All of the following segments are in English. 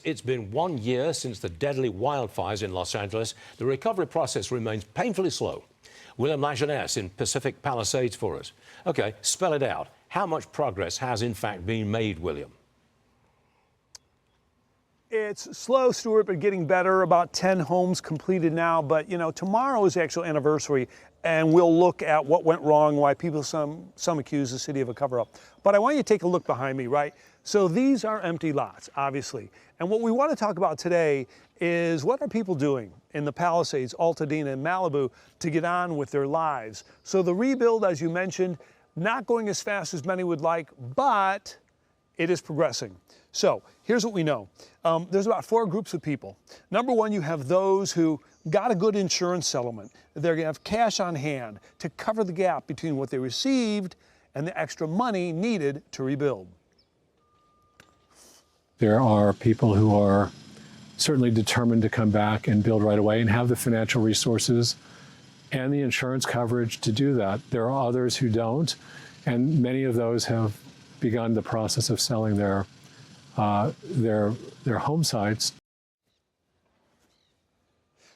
it's been 1 year since the deadly wildfires in Los Angeles. The recovery process remains painfully slow. William La Jeunesse in Pacific Palisades for us. Okay, spell it out. How much progress has in fact been made, William? It's slow, Stuart, but getting better. About 10 homes completed now. But, you know, tomorrow is the actual anniversary, and we'll look at what went wrong, why people, some accuse the city of a cover-up. But I want you to take a look behind me, right? So these are empty lots, obviously. And what we want to talk about today is what are people doing in the Palisades, Altadena, and Malibu to get on with their lives. So the rebuild, as you mentioned, not going as fast as many would like, but it is progressing. So here's what we know. There's about 4 groups of people. Number one, you have those who got a good insurance settlement. They're going to have cash on hand to cover the gap between what they received and the extra money needed to rebuild. There are people who are certainly determined to come back and build right away and have the financial resources and the insurance coverage to do that. There are others who don't, and many of those have begun the process of selling their home sites.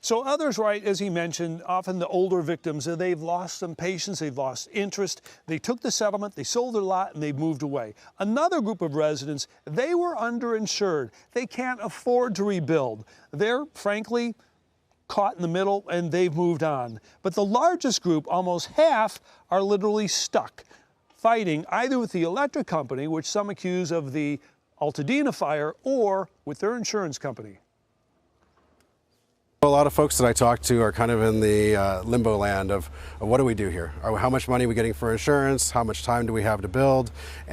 So others, right, as he mentioned, often the older victims, they've lost some patience, they've lost interest. They took the settlement, they sold their lot, and they've moved away. Another group of residents, they were underinsured. They can't afford to rebuild. They're, frankly, caught in the middle, and they've moved on. But the largest group, almost half, are literally stuck, fighting either with the electric company, which some accuse of the Altadena fire, or with their insurance company. A lot of folks that I talk to are kind of in the limbo land of what do we do here? How much money are we getting for insurance? How much time do we have to build? And